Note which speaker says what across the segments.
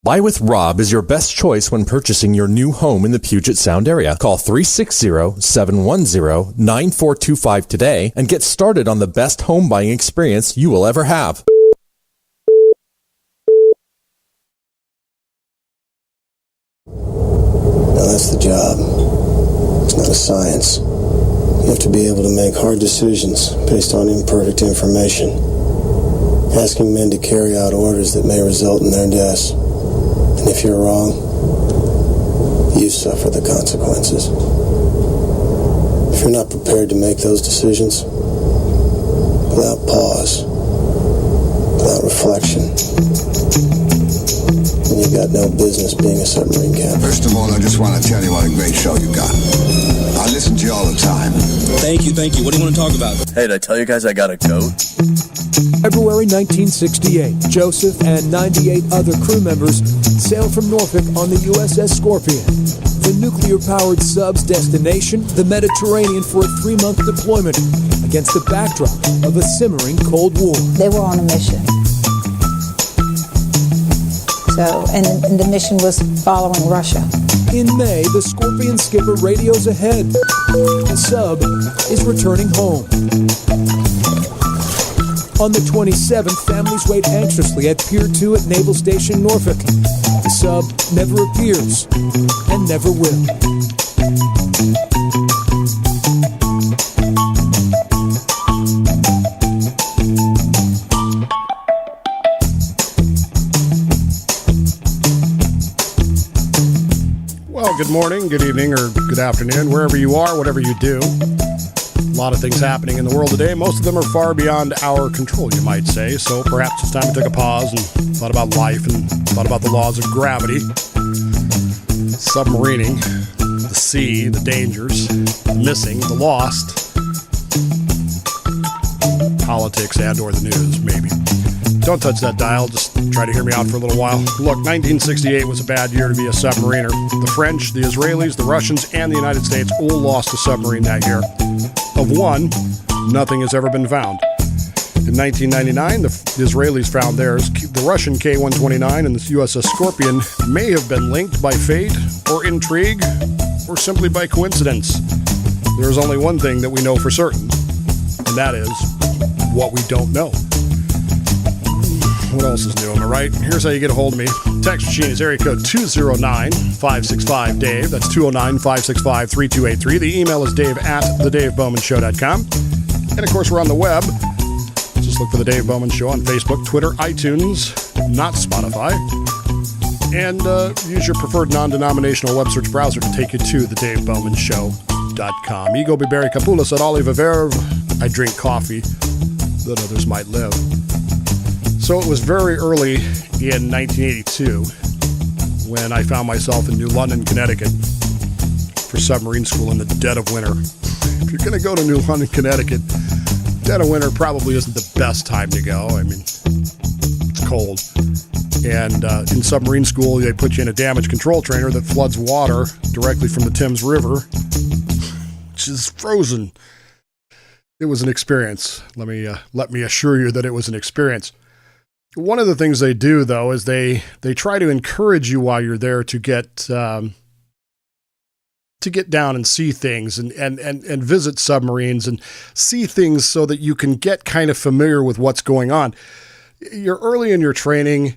Speaker 1: Buy with Rob is your best choice when purchasing your new home in the Puget Sound area. Call 360-710-9425 today and get started on the best home buying experience you will ever have.
Speaker 2: Now that's the job. It's not a science. You have to be able to make hard decisions based on imperfect information. Asking men to carry out orders that may result in their deaths. And if you're wrong, you suffer the consequences. If you're not prepared to make those decisions, without pause, without reflection, then you've got no business being a submarine captain.
Speaker 3: First of all, I just want to tell you what a great show you got. I listen to you all the time.
Speaker 4: Thank you. What do you want to talk about?
Speaker 5: Hey, did I tell you guys I got a goat?
Speaker 6: February 1968, Joseph and 98 other crew members sailed from Norfolk on the USS Scorpion. The nuclear-powered sub's destination, the Mediterranean, for a 3-month deployment against the backdrop of a simmering Cold War.
Speaker 7: They were on a mission. And the mission was following Russia.
Speaker 6: In May, the Scorpion skipper radios ahead. The sub is returning home. On the 27th, families wait anxiously at Pier 2 at Naval Station Norfolk. The sub never appears and never will.
Speaker 8: Well, good morning, good evening, or good afternoon, wherever you are, whatever you do. A lot of things happening in the world today. Most of them are far beyond our control, you might say. So perhaps it's time to take a pause and thought about life and thought about the laws of gravity, submarining, the sea, the dangers, the missing, the lost, politics and or the news, maybe. Don't touch that dial. Just try to hear me out for a little while. Look, 1968 was a bad year to be a submariner. The French, the Israelis, the Russians, and the United States all lost a submarine that year. Of one, nothing has ever been found. In 1999, the Israelis found theirs. The Russian K-129 and the USS Scorpion may have been linked by fate or intrigue or simply by coincidence. There is only one thing that we know for certain, and that is what we don't know. What else is new, am I right? Here's how you get a hold of me. Text machine is area code 209-565-DAVE. That's 209-565-3283. The email is dave@thedavebowmanshow.com. And, of course, we're on the web. Just look for The Dave Bowman Show on Facebook, Twitter, iTunes, not Spotify. And use your preferred non-denominational web search browser to take you to thedavebowmanshow.com. Ego biberi capulas ad oliva verve. I drink coffee that others might live. So it was very early in 1982 when I found myself in New London, Connecticut for submarine school in the dead of winter. If you're going to go to New London, Connecticut, dead of winter probably isn't the best time to go. I mean, it's cold. And in submarine school, they put you in a damage control trainer that floods water directly from the Thames River, which is frozen. It was an experience. Let me assure you that it was an experience. One of the things they do, though, is they try to encourage you while you're there to get down and see things and visit submarines and see things so that you can get kind of familiar with what's going on. You're early in your training.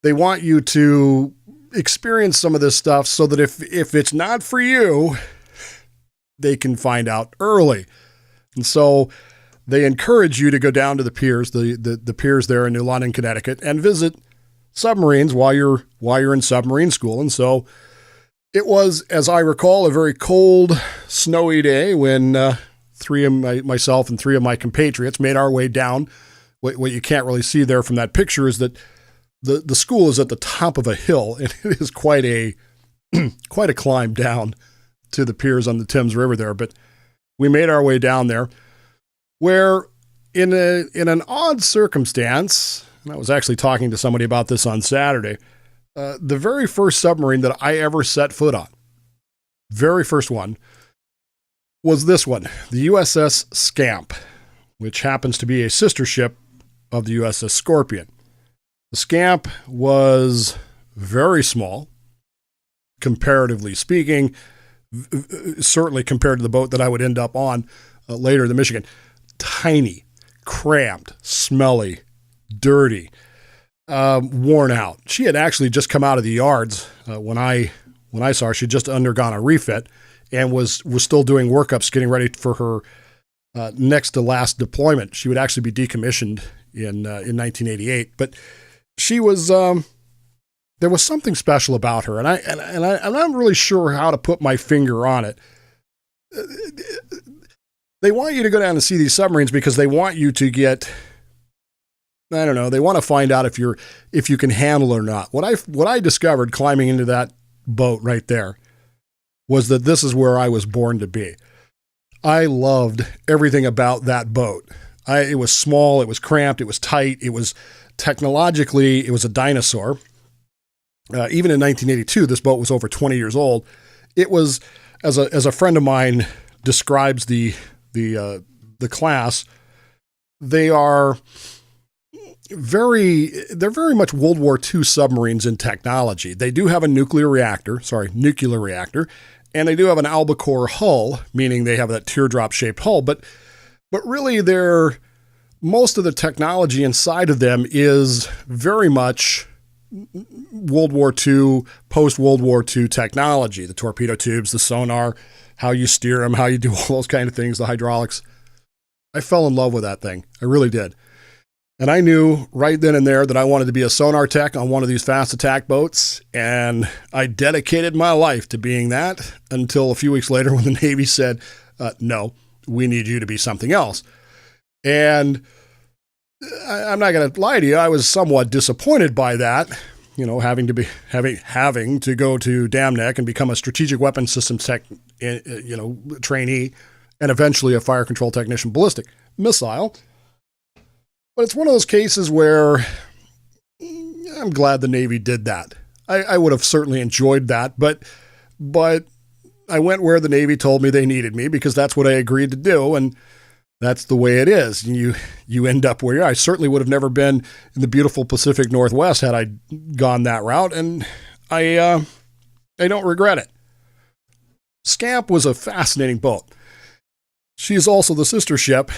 Speaker 8: They want you to experience some of this stuff so that if it's not for you, they can find out early. And so they encourage you to go down to the piers, the piers there in New London, Connecticut, and visit submarines while you're in submarine school. And so it was, as I recall, a very cold, snowy day when myself and three of my compatriots made our way down. What you can't really see there from that picture is that the school is at the top of a hill, and it is quite a climb down to the piers on the Thames River there. But we made our way down there, where in an odd circumstance, and I was actually talking to somebody about this on Saturday, the very first submarine that I ever set foot on, very first one, was this one, the USS Scamp, which happens to be a sister ship of the USS Scorpion. The Scamp was very small, comparatively speaking, certainly compared to the boat that I would end up on later in the Michigan. Tiny, cramped, smelly, dirty, worn out. She had actually just come out of the yards when I saw her. She'd just undergone a refit and was still doing workups, getting ready for her next to last deployment. She would actually be decommissioned in 1988, but she was. There was something special about her, and I'm not really sure how to put my finger on it. They want you to go down and see these submarines because they want you to get, I don't know, they want to find out if you can handle it or not. What I discovered climbing into that boat right there was that this is where I was born to be. I loved everything about that boat. It was small, it was cramped, it was tight, it was technologically, it was a dinosaur. Even in 1982, this boat was over 20 years old. It was, as a friend of mine describes the class, they're very much World War II submarines in technology. They do have a nuclear reactor, and they do have an albacore hull, meaning they have that teardrop shaped hull, but really most of the technology inside of them is very much World War II, post-World War II technology, the torpedo tubes, the sonar, how you steer them, how you do all those kind of things, the hydraulics. I fell in love with that thing. I really did. And I knew right then and there that I wanted to be a sonar tech on one of these fast attack boats, and I dedicated my life to being that until a few weeks later when the Navy said, no, we need you to be something else. And I'm not going to lie to you, I was somewhat disappointed by that, having to go to Dam Neck and become a strategic weapons systems tech, trainee, and eventually a fire control technician ballistic missile. But it's one of those cases where I'm glad the Navy did that. I would have certainly enjoyed that, but I went where the Navy told me they needed me because that's what I agreed to do, and that's the way it is. You end up where you are. I certainly would have never been in the beautiful Pacific Northwest had I gone that route, and I don't regret it. Scamp was a fascinating boat. She is also the sister ship,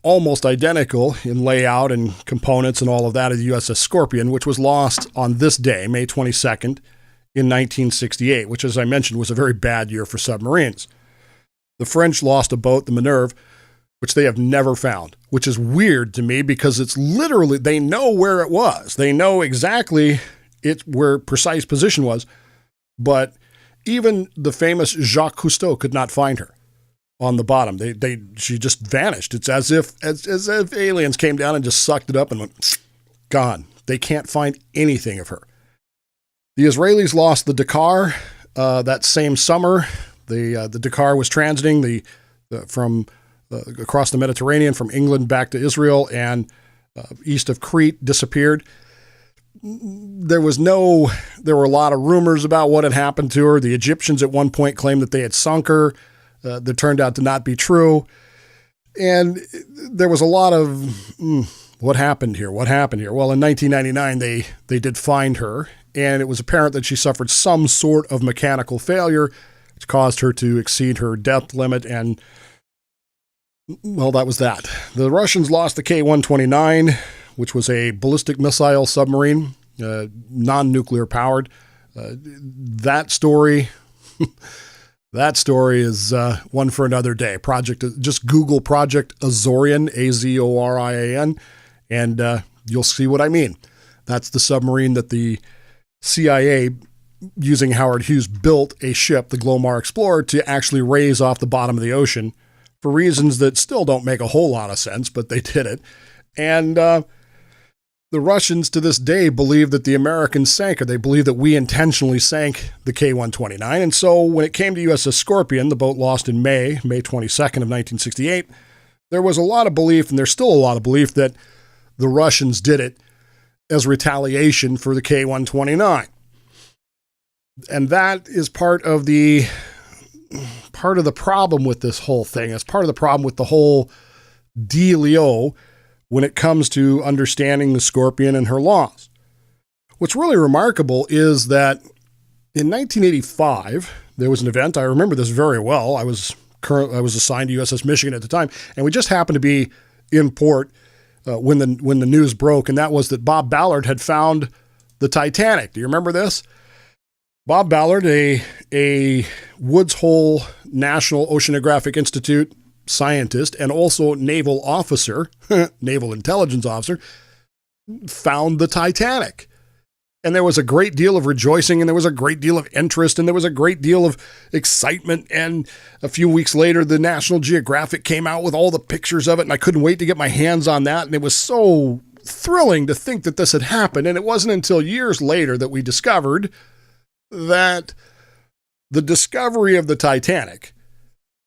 Speaker 8: almost identical in layout and components and all of that, of the USS Scorpion, which was lost on this day, May 22nd, in 1968, which, as I mentioned, was a very bad year for submarines. The French lost a boat, the Minerve, which they have never found, which is weird to me because it's literally, they know where it was. They know exactly where precise position was, but even the famous Jacques Cousteau could not find her on the bottom. She just vanished. It's as if aliens came down and just sucked it up and went, gone. They can't find anything of her. The Israelis lost the Dakar that same summer. The Dakar was transiting from across the Mediterranean from England back to Israel and east of Crete, disappeared. There were a lot of rumors about what had happened to her. The Egyptians at one point claimed that they had sunk her. That turned out to not be true. And there was a lot of, what happened here? Well, in 1999, they did find her, and it was apparent that she suffered some sort of mechanical failure, which caused her to exceed her depth limit, and well, that was that. The Russians lost the K-129, which was a ballistic missile submarine, non-nuclear powered. That story is one for another day. Just Google Project Azorian, Azorian, and you'll see what I mean. That's the submarine that the CIA, using Howard Hughes, built a ship, the Glomar Explorer, to actually raise off the bottom of the ocean for reasons that still don't make a whole lot of sense, but they did it. And the Russians to this day believe that the Americans sank her. They believe that we intentionally sank the K-129. And so when it came to USS Scorpion, the boat lost in May 22nd of 1968, there was a lot of belief, and there's still a lot of belief, that the Russians did it as retaliation for the K-129. And that is part of the problem with this whole thing. It's part of the problem with the whole dealio when it comes to understanding the Scorpion and her loss. What's really remarkable is that in 1985, there was an event. I remember this very well. I was assigned to USS Michigan at the time, and we just happened to be in port when the news broke, and that was that Bob Ballard had found the Titanic. Do you remember this? Bob Ballard, a Woods Hole National Oceanographic Institute scientist and also naval officer, naval intelligence officer, found the Titanic. And there was a great deal of rejoicing, and there was a great deal of interest, and there was a great deal of excitement. And a few weeks later, the National Geographic came out with all the pictures of it, and I couldn't wait to get my hands on that. And it was so thrilling to think that this had happened. And it wasn't until years later that we discovered that the discovery of the Titanic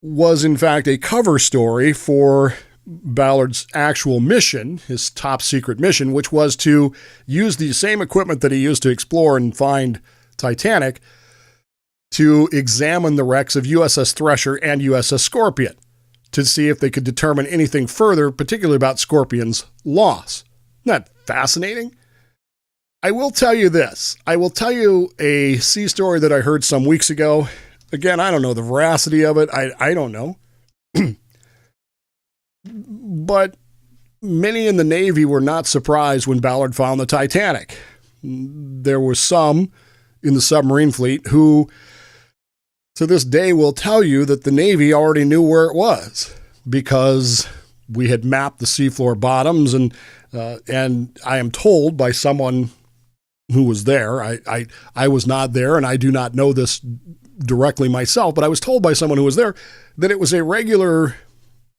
Speaker 8: was, in fact, a cover story for Ballard's actual mission, his top secret mission, which was to use the same equipment that he used to explore and find Titanic to examine the wrecks of USS Thresher and USS Scorpion to see if they could determine anything further, particularly about Scorpion's loss. Isn't that fascinating? I will tell you this. I will tell you a sea story that I heard some weeks ago. Again, I don't know the veracity of it. I don't know. But many in the Navy were not surprised when Ballard found the Titanic. There were some in the submarine fleet who, to this day, will tell you that the Navy already knew where it was because we had mapped the seafloor bottoms, and I am told by someone who was there. I was not there, and I do not know this directly myself, but I was told by someone who was there that it was a regular,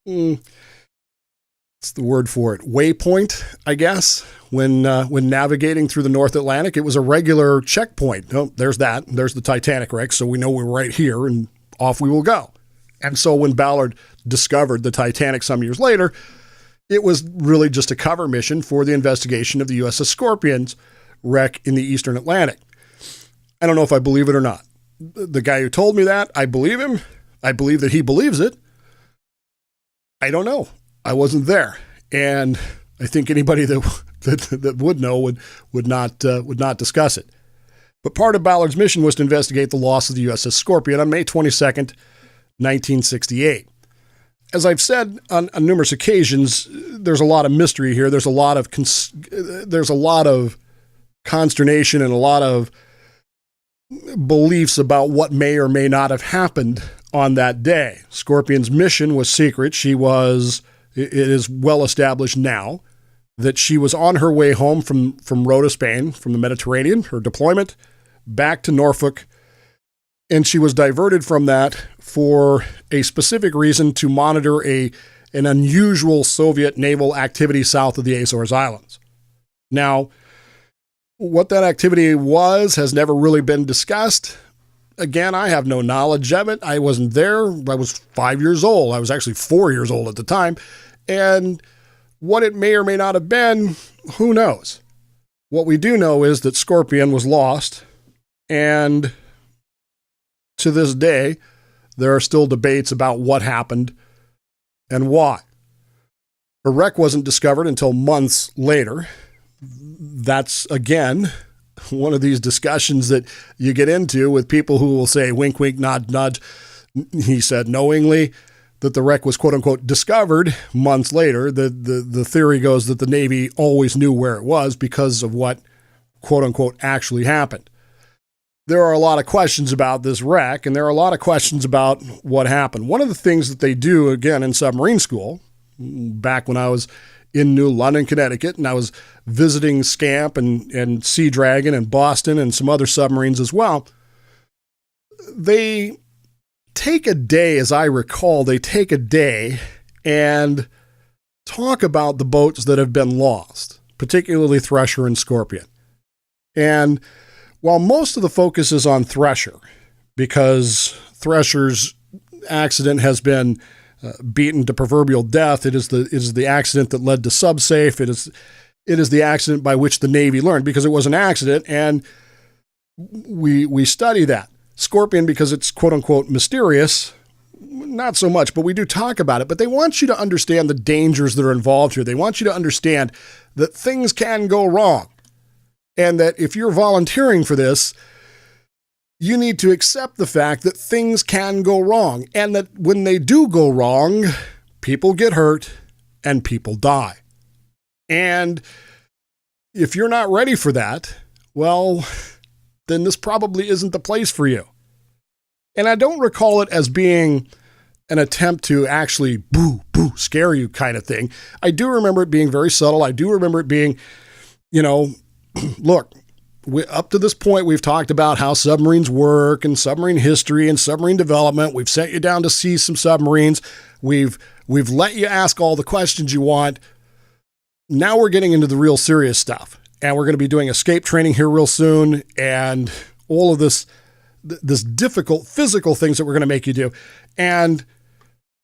Speaker 8: what's the word for it? Waypoint, I guess. When navigating through the North Atlantic, it was a regular checkpoint. Oh, there's that. There's the Titanic wreck, so we know we're right here, and off we will go. And so when Ballard discovered the Titanic some years later, it was really just a cover mission for the investigation of the USS Scorpion's wreck in the Eastern Atlantic. I don't know if I believe it or not. The guy who told me that, I believe him. I believe that he believes it. I don't know. I wasn't there, and I think anybody that would know would not discuss it. But part of Ballard's mission was to investigate the loss of the USS Scorpion on May 22nd, 1968. As I've said on numerous occasions, there's a lot of mystery here. There's a lot of consternation and a lot of beliefs about what may or may not have happened on that day. Scorpion's mission was secret. It is well established now that she was on her way home from Rota, Spain, from the Mediterranean, her deployment, back to Norfolk, and she was diverted from that for a specific reason to monitor an unusual Soviet naval activity south of the Azores Islands. Now, what that activity was has never really been discussed. Again, I have no knowledge of it. I wasn't there. I was 5 years old. I was actually 4 years old at the time. And what it may or may not have been, who knows? What we do know is that Scorpion was lost. And to this day, there are still debates about what happened and why. Her wreck wasn't discovered until months later. That's, again, one of these discussions that you get into with people who will say, wink, wink, nod, nod. He said knowingly that the wreck was, quote unquote, discovered months later. The theory goes that the Navy always knew where it was because of what, quote unquote, actually happened. There are a lot of questions about this wreck, and there are a lot of questions about what happened. One of the things that they do, again, in submarine school, back when I was in New London, Connecticut, and I was visiting Scamp and Sea Dragon and Boston and some other submarines as well, they take a day, as I recall, and talk about the boats that have been lost, particularly Thresher and Scorpion. And while most of the focus is on Thresher, because Thresher's accident has been beaten to proverbial death, it is the accident that led to SubSafe. It is the accident by which the Navy learned, because it was an accident, and we study that. Scorpion, because it's quote unquote mysterious, not so much, but we do talk about it. But they want you to understand the dangers that are involved here. They want you to understand that things can go wrong. And that if you're volunteering for this, you need to accept the fact that things can go wrong, and that when they do go wrong, people get hurt and people die. And if you're not ready for that, well, then this probably isn't the place for you. And I don't recall it as being an attempt to actually scare you kind of thing. I do remember it being very subtle. I do remember it being, look, up to this point, we've talked about how submarines work and submarine history and submarine development. We've sent you down to see some submarines. We've let you ask all the questions you want. Now we're getting into the real serious stuff. And we're going to be doing escape training here real soon. And all of this difficult physical things that we're going to make you do. And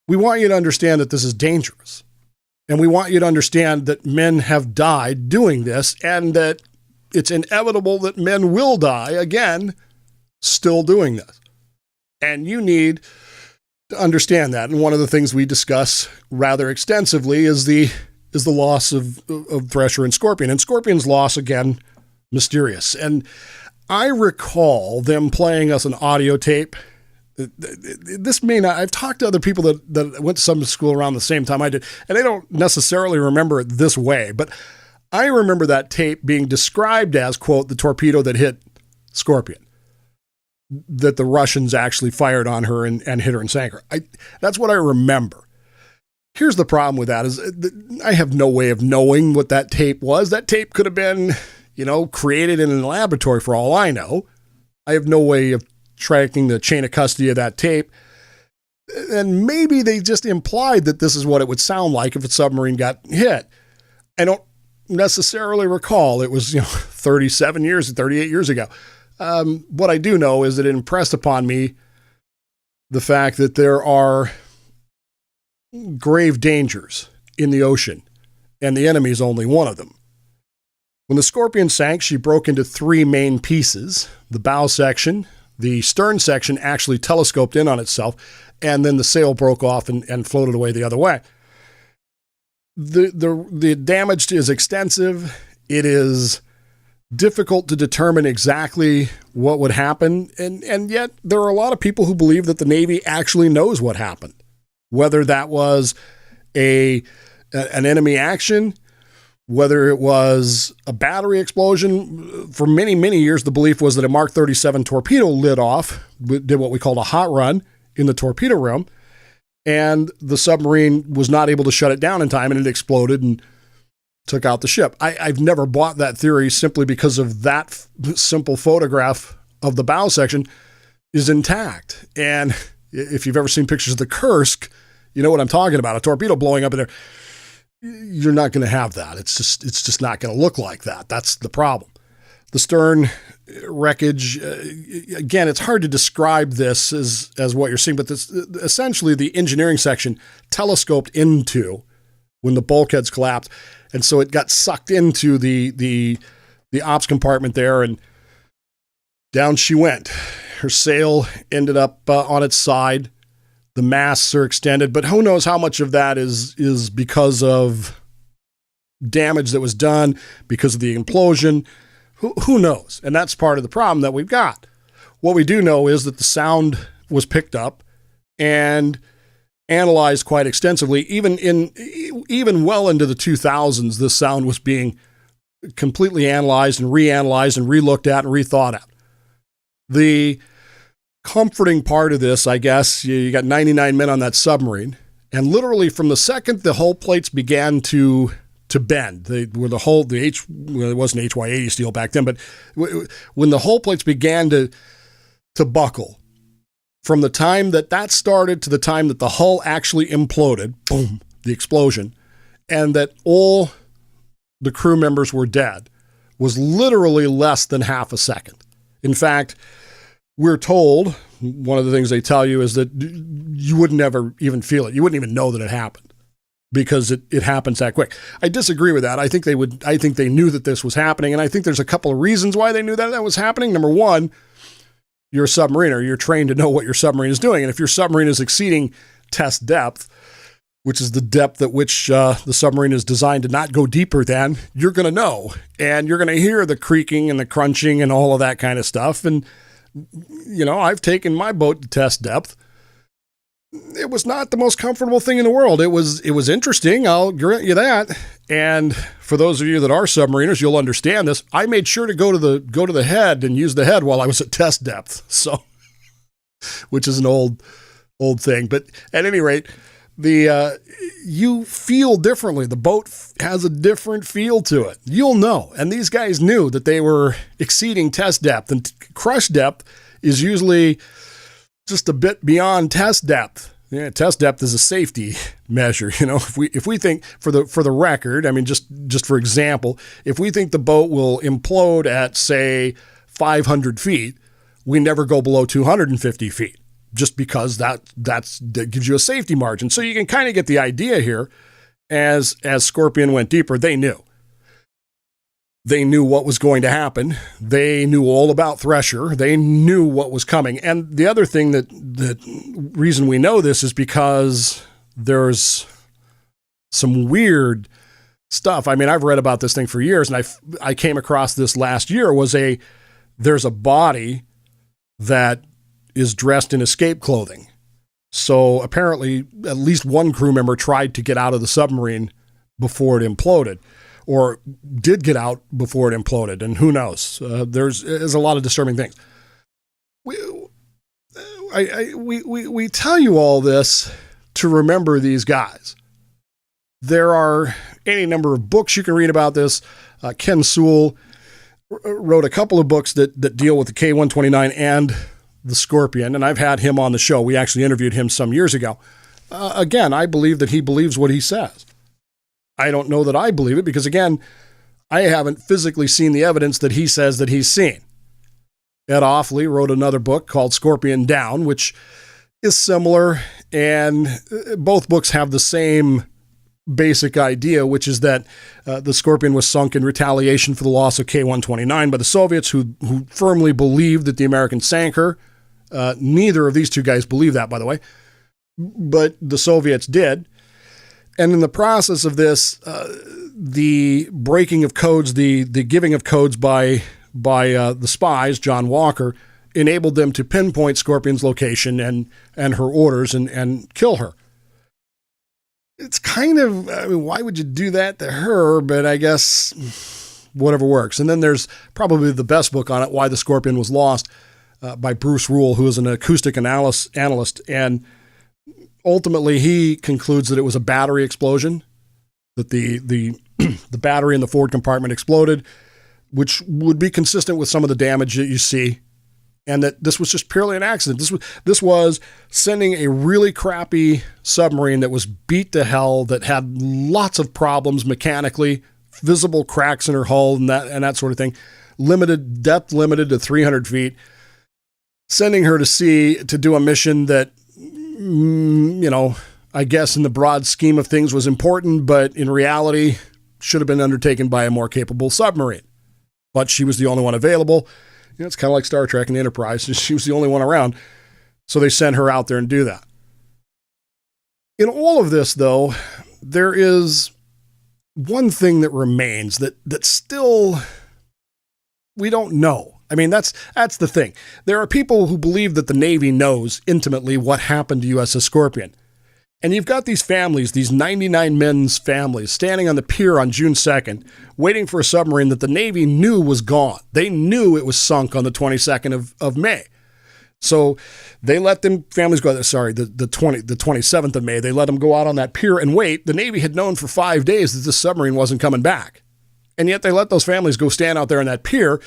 Speaker 8: we want you to understand that this is dangerous. And we want you to understand that men have died doing this, and that it's inevitable that men will die again still doing this. And you need to understand that. And one of the things we discuss rather extensively is the loss of Thresher and Scorpion. And Scorpion's loss, again, mysterious. And I recall them playing us an audio tape. This may not, I've talked to other people that went to some school around the same time I did, and they don't necessarily remember it this way, but I remember that tape being described as, quote, the torpedo that hit Scorpion, that the Russians actually fired on her and hit her and sank her. That's what I remember. Here's the problem with that is I have no way of knowing what that tape was. That tape could have been, created in a laboratory for all I know. I have no way of tracking the chain of custody of that tape. And maybe they just implied that this is what it would sound like if a submarine got hit. I don't necessarily recall. It was, 38 years ago. What I do know is that it impressed upon me the fact that there are grave dangers in the ocean, and the enemy is only one of them. When the Scorpion sank, she broke into three main pieces. The bow section, the stern section actually telescoped in on itself, and then the sail broke off and floated away the other way. The damage is extensive. It is difficult to determine exactly what would happen, and yet there are a lot of people who believe that the Navy actually knows what happened. Whether that was an enemy action, whether it was a battery explosion. For many, many years, the belief was that a Mark 37 torpedo lit off, did what we called a hot run in the torpedo room, and the submarine was not able to shut it down in time, and it exploded and took out the ship. I've never bought that theory simply because of that simple photograph of the bow section is intact. And if you've ever seen pictures of the Kursk, you know what I'm talking about. A torpedo blowing up in there. You're not going to have that. It's just not going to look like that. That's the problem. The stern wreckage, again, it's hard to describe this as what you're seeing, but this, essentially the engineering section telescoped into when the bulkheads collapsed. And so it got sucked into the ops compartment there, and down she went. Her sail ended up on its side. The masts are extended, but who knows how much of that is because of damage that was done, because of the implosion. Who knows? And that's part of the problem that we've got. What we do know is that the sound was picked up and analyzed quite extensively. Even well into the 2000s, this sound was being completely analyzed and reanalyzed and relooked at and rethought at. The comforting part of this, I guess, you got 99 men on that submarine, and literally from the second the hull plates began to bend, it wasn't HY80 steel back then, but when the hull plates began to buckle, from the time that started to the time that the hull actually imploded, boom, the explosion, and that all the crew members were dead, was literally less than half a second. In fact, we're told, one of the things they tell you is that you would never even feel it. You wouldn't even know that it happened because it happens that quick. I disagree with that. I think they knew that this was happening, and I think there's a couple of reasons why they knew that was happening. Number one, you're a submariner. You're trained to know what your submarine is doing, and if your submarine is exceeding test depth, which is the depth at which the submarine is designed to not go deeper than, you're going to know. And you're going to hear the creaking and the crunching and all of that kind of stuff. And, I've taken my boat to test depth. It was not the most comfortable thing in the world. It was interesting, I'll grant you that. And for those of you that are submariners, you'll understand this. I made sure to go to the head and use the head while I was at test depth. So, which is an old thing. But at any rate, you feel differently. The boat has a different feel to it. You'll know. And these guys knew that they were exceeding test depth, and crush depth is usually just a bit beyond test depth. Yeah, test depth is a safety measure. If we think for the record, I mean, just for example, if we think the boat will implode at, say, 500 feet, we never go below 250 feet. Just because that gives you a safety margin. So you can kind of get the idea here. As Scorpion went deeper, they knew. They knew what was going to happen. They knew all about Thresher. They knew what was coming. And the other thing the reason we know this is because there's some weird stuff. I mean, I've read about this thing for years, and I came across this last year. There's a body that is dressed in escape clothing. So apparently at least one crew member tried to get out of the submarine before it imploded, or did get out before it imploded. And who knows? There's a lot of disturbing things. We tell you all this to remember these guys. There are any number of books you can read about this. Ken Sewell wrote a couple of books that deal with the K-129 and the Scorpion, and I've had him on the show. We actually interviewed him some years ago. Again, I believe that he believes what he says. I don't know that I believe it because, again, I haven't physically seen the evidence that he says that he's seen. Ed Offley wrote another book called Scorpion Down, which is similar, and both books have the same basic idea, which is that the Scorpion was sunk in retaliation for the loss of K-129 by the Soviets, who firmly believed that the Americans sank her. Neither of these two guys believe that, by the way, but the Soviets did. And in the process of this, the breaking of codes, the giving of codes by the spies, John Walker, enabled them to pinpoint Scorpion's location and her orders and kill her. It's kind of, why would you do that to her? But I guess whatever works. And then there's probably the best book on it, Why the Scorpion Was Lost, by Bruce Rule, who is an acoustic analyst. And ultimately, he concludes that it was a battery explosion, that the battery in the forward compartment exploded, which would be consistent with some of the damage that you see, and that this was just purely an accident. This was sending a really crappy submarine that was beat to hell, that had lots of problems mechanically, visible cracks in her hull and that sort of thing, depth limited to 300 feet, sending her to sea to do a mission that, I guess in the broad scheme of things was important, but in reality should have been undertaken by a more capable submarine. But she was the only one available. It's kind of like Star Trek and Enterprise. She was the only one around. So they sent her out there and do that. In all of this, though, there is one thing that remains that still we don't know. I mean, that's the thing. There are people who believe that the Navy knows intimately what happened to USS Scorpion. And you've got these families, these 99 men's families, standing on the pier on June 2nd, waiting for a submarine that the Navy knew was gone. They knew it was sunk on the 22nd of May. So they let them families go, the 27th of May, they let them go out on that pier and wait. The Navy had known for 5 days that this submarine wasn't coming back. And yet they let those families go stand out there on that pier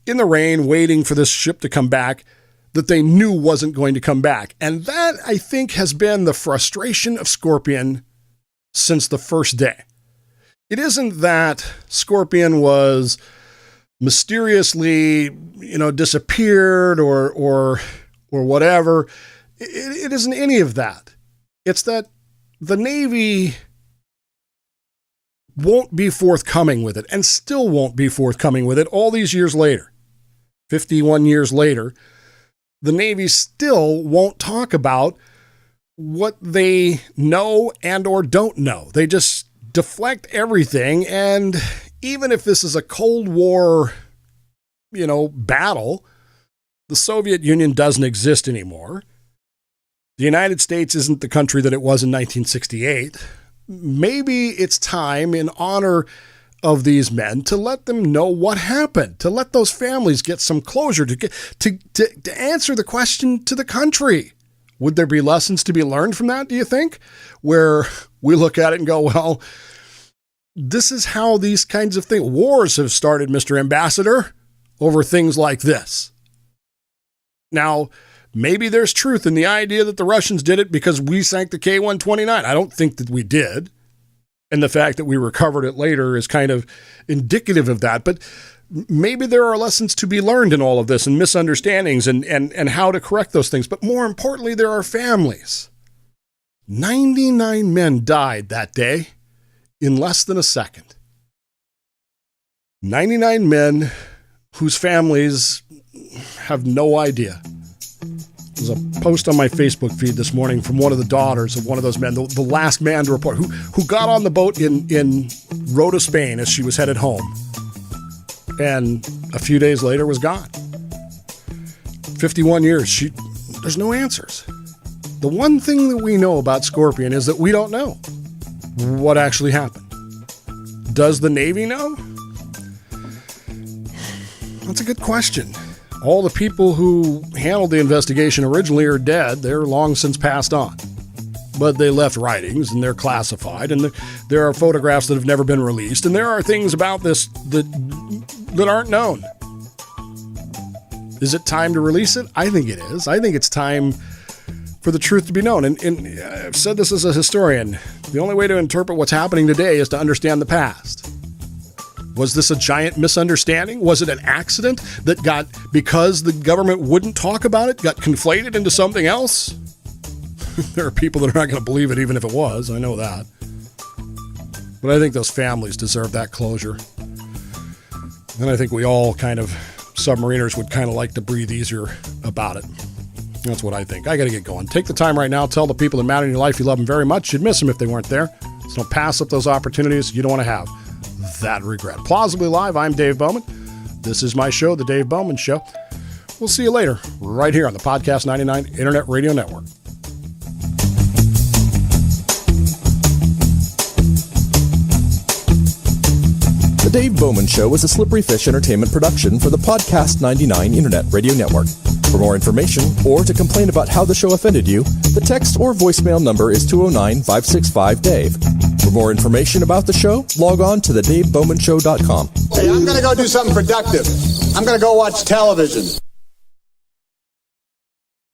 Speaker 8: in the rain, waiting for this ship to come back that they knew wasn't going to come back. And that, I think, has been the frustration of Scorpion since the first day. It isn't that Scorpion was mysteriously, disappeared or whatever. It isn't any of that. It's that the Navy won't be forthcoming with it, and still won't be forthcoming with it all these years later. 51 years later, the Navy still won't talk about what they know and or don't know. They just deflect everything. And even if this is a Cold War, battle, the Soviet Union doesn't exist anymore. The United States isn't the country that it was in 1968. Maybe it's time, in honor of these men, to let them know what happened, to let those families get some closure, to answer the question to the country. Would there be lessons to be learned from that, do you think? Where we look at it and go, well, this is how these kinds of things, wars have started, Mr. Ambassador, over things like this. Now, maybe there's truth in the idea that the Russians did it because we sank the K-129. I don't think that we did. And the fact that we recovered it later is kind of indicative of that. But maybe there are lessons to be learned in all of this and misunderstandings and how to correct those things. But more importantly, there are families. 99 men died that day in less than a second. 99 men whose families have no idea. There's a post on my Facebook feed this morning from one of the daughters of one of those men, the last man to report, who got on the boat in Rota, Spain as she was headed home. And a few days later was gone. 51 years. There's no answers. The one thing that we know about Scorpion is that we don't know what actually happened. Does the Navy know? That's a good question. All the people who handled the investigation originally are dead. They're long since passed on. But they left writings, and they're classified, and there are photographs that have never been released, and there are things about this that aren't known. Is it time to release it? I think it is. I think it's time for the truth to be known. And I've said this as a historian. The only way to interpret what's happening today is to understand the past. Was this a giant misunderstanding? Was it an accident that got, because the government wouldn't talk about it, got conflated into something else? There are people that are not going to believe it even if it was. I know that. But I think those families deserve that closure. And I think we all submariners would kind of like to breathe easier about it. That's what I think. I got to get going. Take the time right now. Tell the people that matter in your life you love them very much. You'd miss them if they weren't there. So don't pass up those opportunities you don't want to have that regret. Plausibly Live, I'm Dave Bowman. This is my show, The Dave Bowman Show. We'll see you later, right here on the Podcast 99 Internet Radio Network.
Speaker 1: The Dave Bowman Show is a Slippery Fish Entertainment production for the Podcast 99 Internet Radio Network. For more information or to complain about how the show offended you, the text or voicemail number is 209-565-DAVE. For more information about the show, log on to thedavebowmanshow.com.
Speaker 9: Hey, I'm going to go do something productive. I'm going to go watch television.